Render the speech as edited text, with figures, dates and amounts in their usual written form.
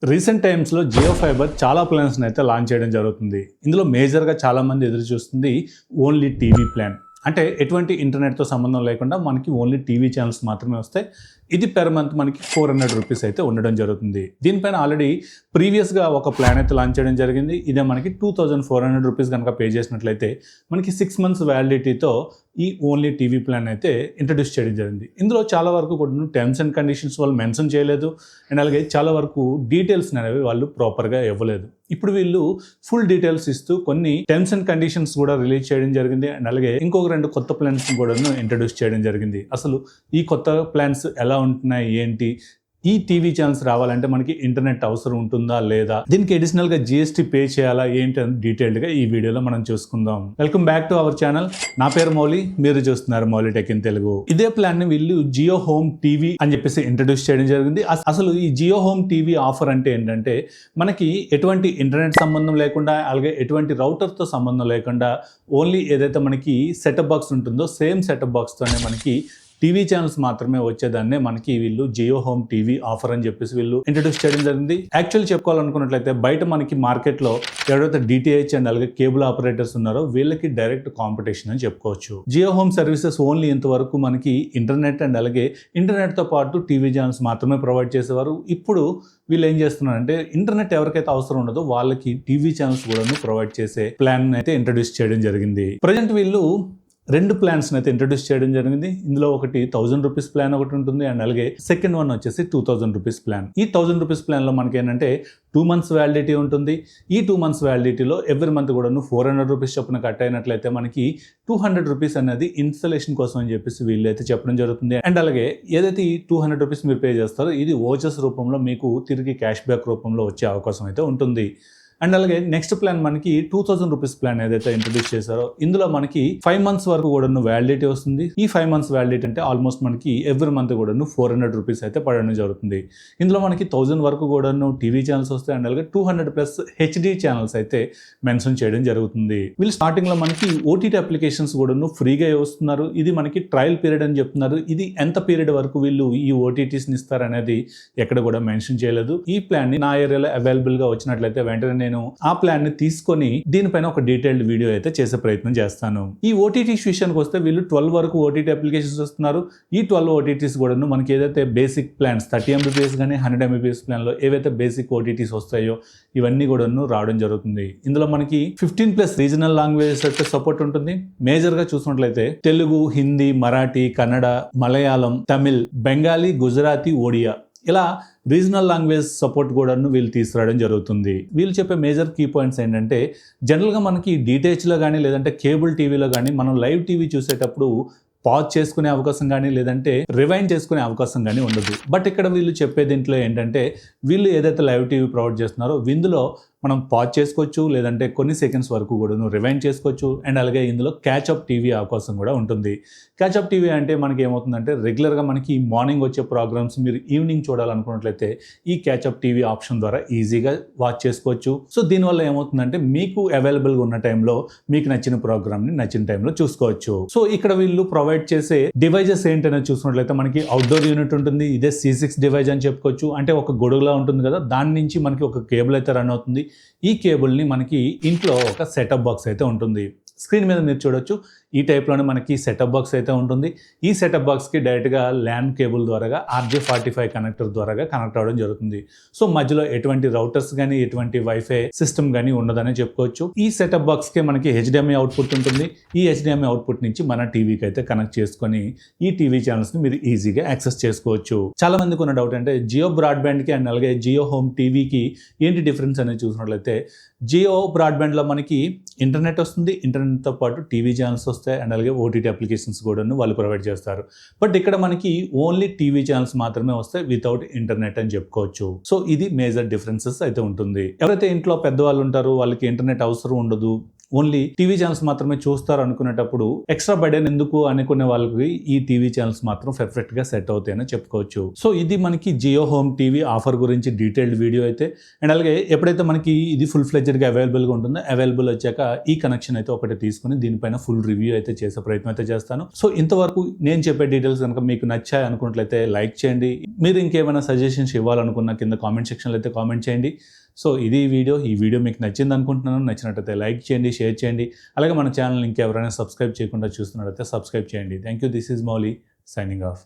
Recent టైమ్స్లో Jio fibre చాలా ప్లాన్స్ని అయితే లాంచ్ చేయడం జరుగుతుంది. ఇందులో మేజర్గా చాలామంది ఎదురు చూస్తుంది ఓన్లీ టీవీ ప్లాన్. అంటే ఎటువంటి ఇంటర్నెట్తో సంబంధం లేకుండా మనకి ఓన్లీ టీవీ ఛానల్స్ మాత్రమే వస్తాయి. ఇది పెర్ మంత్ మనకి 400 రూపీస్ అయితే ఉండడం జరుగుతుంది. దీనిపైన ఆల్రెడీ ప్రీవియస్గా ఒక ప్లాన్ అయితే లాంచ్ చేయడం జరిగింది. ఇదే మనకి 2400 రూపీస్ కనుక పే చేసినట్లయితే మనకి 6 months వ్యాలిడిటీతో ఈ ఓన్లీ టీవీ ప్లాన్ అయితే ఇంట్రడ్యూస్ చేయడం జరిగింది. ఇందులో చాలా వరకు కూడా టర్మ్స్ అండ్ కండిషన్స్ వాళ్ళు మెన్షన్ చేయలేదు. అండ్ అలాగే చాలా వరకు డీటెయిల్స్ అనేవి వాళ్ళు ప్రాపర్గా ఇవ్వలేదు. ఇప్పుడు వీళ్ళు ఫుల్ డీటెయిల్స్ ఇస్తూ కొన్ని టర్మ్స్ అండ్ కండిషన్స్ కూడా రిలీజ్ చేయడం జరిగింది. అండ్ అలాగే ఇంకొక 2 కొత్త ప్లాన్స్ కూడా ఇంట్రడ్యూస్ చేయడం జరిగింది. అసలు ఈ కొత్త ప్లాన్స్ ఎలా ఉంటున్నాయి ఏంటి, ఈ టీవీ ఛానల్స్ రావాలంటే మనకి ఇంటర్నెట్ అవసరం ఉంటుందా లేదా, దీనికి అడిషనల్ గా జిఎస్టీ పే చేయాలా ఏంటి అని డీటెయిల్డ్ గా ఈ వీడియోలో మనం చూసుకుందాం. Welcome back to our channel. నా పేరు మౌలి, మీరు చూస్తున్నారు మౌలి టెక్ ఇన్ తెలుగు. ఇదే ప్లాన్ ని వీళ్ళు జియో హోమ్ టీవీ అని చెప్పేసి ఇంట్రడ్యూస్ చేయడం జరిగింది. అసలు ఈ జియో హోమ్ టీవీ ఆఫర్ అంటే ఏంటంటే మనకి ఎటువంటి ఇంటర్నెట్ సంబంధం లేకుండా, అలాగే ఎటువంటి రౌటర్ తో సంబంధం లేకుండా ఓన్లీ ఏదైతే మనకి సెటప్ బాక్స్ ఉంటుందో సేమ్ సెటప్ బాక్స్ తోనే మనకి టీవీ ఛానల్స్ మాత్రమే వచ్చేదాన్నే మనకి వీళ్ళు జియో హోమ్ టీవీ ఆఫర్ అని చెప్పేసి వీళ్ళు ఇంట్రడ్యూస్ చేయడం జరిగింది. యాక్చువల్లీ చెప్పుకోవాలనుకున్నట్లయితే బయట మనకి మార్కెట్లో ఎవరైతే డిటిహెచ్ అండ్ అలాగే కేబుల్ ఆపరేటర్స్ ఉన్నారో వీళ్ళకి డైరెక్ట్ కాంపిటీషన్ అని చెప్పుకోవచ్చు. జియో హోమ్ సర్వీసెస్ ఓన్లీ ఇంతవరకు మనకి ఇంటర్నెట్ అండ్ అలాగే ఇంటర్నెట్తో పాటు టీవీ ఛానల్స్ మాత్రమే ప్రొవైడ్ చేసేవారు. ఇప్పుడు వీళ్ళు ఏం చేస్తున్నారంటే ఇంటర్నెట్ ఎవరికైతే అవసరం ఉండదో వాళ్ళకి టీవీ ఛానల్స్ కూడా ప్రొవైడ్ చేసే ప్లాన్ అయితే ఇంట్రడ్యూస్ చేయడం జరిగింది. ప్రజెంట్ వీళ్ళు 2 ప్లాన్స్ అయితే ఇంట్రడ్యూస్ చేయడం జరిగింది. ఇందులో ఒకటి 1000 రూపీస్ ప్లాన్ ఒకటి ఉంటుంది. అండ్ అలాగే సెకండ్ వన్ వచ్చేసి 2000 రూపీస్ ప్లాన్. ఈ 1000 రూపీస్ ప్లాన్లో మనకి ఏంటంటే 2 months వ్యాలిడిటీ ఉంటుంది. ఈ 2 months వ్యాలిడిటీలో ఎవ్రీ మంత్ కూడా 400 రూపీస్ చొప్పున కట్ అయినట్లయితే మనకి 200 రూపీస్ అనేది ఇన్స్టలేషన్ కోసం అని చెప్పేసి వీళ్ళు అయితే చెప్పడం జరుగుతుంది. అండ్ అలాగే ఏదైతే ఈ 200 రూపీస్ మీరు పే చేస్తారో ఇది వోచర్స్ రూపంలో మీకు తిరిగి క్యాష్ బ్యాక్ రూపంలో వచ్చే అవకాశం అయితే ఉంటుంది. అండ్ అలాగే నెక్స్ట్ ప్లాన్ మనకి 2000 రూపీస్ ప్లాన్ ఏదైతే ఇంట్రడ్యూస్ చేశారో ఇందులో మనకి 5 months వరకు కూడా వ్యాలిడిటీ వస్తుంది. ఈ 5 months వ్యాలిడిటీ అంటే ఆల్మోస్ట్ మనకి ఎవ్రీ మంత్ కూడా 400 రూపీస్ అయితే పడడం జరుగుతుంది. ఇందులో మనకి 1000 వరకు కూడా టీవీ ఛానల్స్ వస్తాయి. అండ్ అలాగే 200+ హెచ్డి ఛానల్స్ అయితే మెన్షన్ చేయడం జరుగుతుంది. వీళ్ళు స్టార్టింగ్ లో మనకి ఓటీటీ అప్లికేషన్స్ కూడా ఫ్రీగా వస్తున్నారు. ఇది మనకి ట్రయల్ పీరియడ్ అని చెప్తున్నారు. ఇది ఎంత పీరియడ్ వరకు వీళ్ళు ఈ ఓటీటీస్ ని ఇస్తారు అనేది ఎక్కడ కూడా మెన్షన్ చేయలేదు. ఈ ప్లాన్ ని నా ఏరియాలో అవైలబుల్ గా వచ్చినట్లయితే వెంటనే నేను ఆ ప్లాన్ ని తీసుకొని దీనిపైన ఒక డీటెయిల్డ్ వీడియో అయితే చేసే ప్రయత్నం చేస్తాను. ఈ ఓటీటీ విషయానికి వస్తే వీళ్ళు 12 వరకు ఓటీటీ అప్లికేషన్స్ వస్తున్నారు. ఈ 12 ఓటీటీస్ కూడా మనకి ఏదైతే బేసిక్ ప్లాన్స్ 30 Mbps కానీ 100 Mbps ప్లాన్ లో ఏవైతే బేసిక్ ఓటీటీస్ వస్తాయో ఇవన్నీ కూడా రావడం జరుగుతుంది. ఇందులో మనకి 15+ రీజనల్ లాంగ్వేజెస్ అయితే సపోర్ట్ ఉంటుంది. మేజర్ గా చూసినట్లయితే తెలుగు, హిందీ, మరాఠీ, కన్నడ, మలయాళం, తమిళ్, బెంగాలీ, గుజరాతీ, ఒడియా ఇలా రీజనల్ లాంగ్వేజ్ సపోర్ట్ కూడా వీళ్ళు తీసుకురావడం జరుగుతుంది. వీళ్ళు చెప్పే మేజర్ కీ పాయింట్స్ ఏంటంటే జనరల్గా మనకి డిటిహెచ్లో కానీ లేదంటే కేబుల్ టీవీలో కానీ మనం లైవ్ టీవీ చూసేటప్పుడు పాజ్ చేసుకునే అవకాశం కానీ లేదంటే రివైండ్ చేసుకునే అవకాశం కానీ ఉండదు. బట్ ఇక్కడ వీళ్ళు చెప్పే దీంట్లో ఏంటంటే వీళ్ళు ఏదైతే లైవ్ టీవీ ప్రొవైడ్ చేస్తున్నారో ఇందులో మనం పాజ్ చేసుకోవచ్చు, లేదంటే కొన్ని సెకండ్స్ వరకు కూడా రివైండ్ చేసుకోవచ్చు. అండ్ అలాగే ఇందులో క్యాచ్అప్ టీవీ అవకాశం కూడా ఉంటుంది. క్యాచ్అప్ టీవీ అంటే మనకి ఏమవుతుందంటే రెగ్యులర్గా మనకి మార్నింగ్ వచ్చే ప్రోగ్రామ్స్ మీరు ఈవినింగ్ చూడాలనుకున్నట్లయితే ఈ క్యాచ్అప్ టీవీ ఆప్షన్ ద్వారా ఈజీగా వాచ్ చేసుకోవచ్చు. సో దీనివల్ల ఏమవుతుందంటే మీకు అవైలబుల్గా ఉన్న టైంలో మీకు నచ్చిన ప్రోగ్రామ్ని నచ్చిన టైంలో చూసుకోవచ్చు. సో ఇక్కడ వీళ్ళు ప్రొవైడ్ చేసే డివైజెస్ ఏంటనేది చూసుకున్నట్లయితే మనకి అవుట్డోర్ యూనిట్ ఉంటుంది. ఇదే C6 డివైజ్ అని చెప్పుకోవచ్చు. అంటే ఒక గొడుగులా ఉంటుంది కదా, దాని నుంచి మనకి ఒక కేబుల్ అయితే రన్ అవుతుంది. ఈ కేబుల్ని మనకి ఇంట్లో ఒక సెటప్ బాక్స్ అయితే ఉంటుంది. స్క్రీన్ మీద మీరు చూడొచ్చు ఈ టైప్లోనే మనకి సెటప్ బాక్స్ అయితే ఉంటుంది. ఈ సెటప్ బాక్స్కి డైరెక్ట్గా ల్యాన్ కేబుల్ ద్వారా RJ45 కనెక్టర్ ద్వారా కనెక్ట్ అవ్వడం జరుగుతుంది. సో మధ్యలో ఎటువంటి రౌటర్స్ కానీ ఎటువంటి వైఫై సిస్టమ్ కానీ ఉండదని చెప్పుకోవచ్చు. ఈ సెటప్ బాక్స్కి మనకి HDMI అవుట్పుట్ ఉంటుంది. ఈ HDMI అవుట్పుట్ నుంచి మన టీవీకి అయితే కనెక్ట్ చేసుకొని ఈ టీవీ ఛానల్స్ని మీరు ఈజీగా యాక్సెస్ చేసుకోవచ్చు. చాలా మందికి ఉన్న డౌట్ అంటే జియో బ్రాడ్బ్యాండ్కి అండ్ అలాగే జియో హోమ్ టీవీకి ఏంటి డిఫరెన్స్ అనేది చూసినట్లయితే జియో బ్రాడ్బ్యాండ్లో మనకి ఇంటర్నెట్ వస్తుంది. ఇంటర్నెట్తో పాటు టీవీ ఛానల్స్ వస్తాయి అండ్ అలాగే ఓటీటీ అప్లికేషన్స్ కూడా వాళ్ళు ప్రొవైడ్ చేస్తారు. బట్ ఇక్కడ మనకి ఓన్లీ టీవీ ఛానల్స్ మాత్రమే వస్తాయి వితౌట్ ఇంటర్నెట్ అని చెప్పుకోవచ్చు. సో ఇది మేజర్ డిఫరెన్సెస్ అయితే ఉంటుంది. ఎవరైతే ఇంట్లో పెద్దవాళ్ళు ఉంటారో వాళ్ళకి ఇంటర్నెట్ అవసరం ఉండదు, ఓన్లీ టీవీ ఛానల్స్ మాత్రమే చూస్తారు అనుకునేటప్పుడు ఎక్స్ట్రా బర్డెన్ ఎందుకు అనుకునే వాళ్ళకి ఈ టీవీ ఛానల్స్ మాత్రం పర్ఫెక్ట్ గా సెట్ అవుతాయని చెప్పుకోవచ్చు. సో ఇది మనకి జియో హోమ్ టీవీ ఆఫర్ గురించి డీటెయిల్డ్ వీడియో అయితే. అండ్ అలాగే ఎప్పుడైతే మనకి ఇది ఫుల్ ఫ్లెడ్జెడ్ గా అవైలబుల్ గా ఉంటుందో, అవైలబుల్ వచ్చాక ఈ కనెక్షన్ అయితే ఒకటి తీసుకుని దీనిపైన ఫుల్ రివ్యూ అయితే చేసే ప్రయత్నం అయితే చేస్తాను. సో ఇంతవరకు నేను చెప్పే డీటెయిల్స్ కనుక మీకు నచ్చాయి అనుకున్నట్లయితే లైక్ చేయండి. మీరు ఇంకేమైనా సజెషన్స్ ఇవ్వాలనుకున్న కింద కామెంట్ సెక్షన్లో అయితే కామెంట్ చేయండి. సో ఇది ఈ వీడియో మీకు నచ్చింది అనుకుంటున్నాను. నచ్చినట్టయితే లైక్ చేయండి, షేర్ చేయండి. అలాగే మన ఛానల్ ఇంకెవరైనా సబ్స్క్రైబ్ చేయకుండా చూస్తున్నట్టయితే సబ్స్క్రైబ్ చేయండి. Thank you. This is Mouli signing off.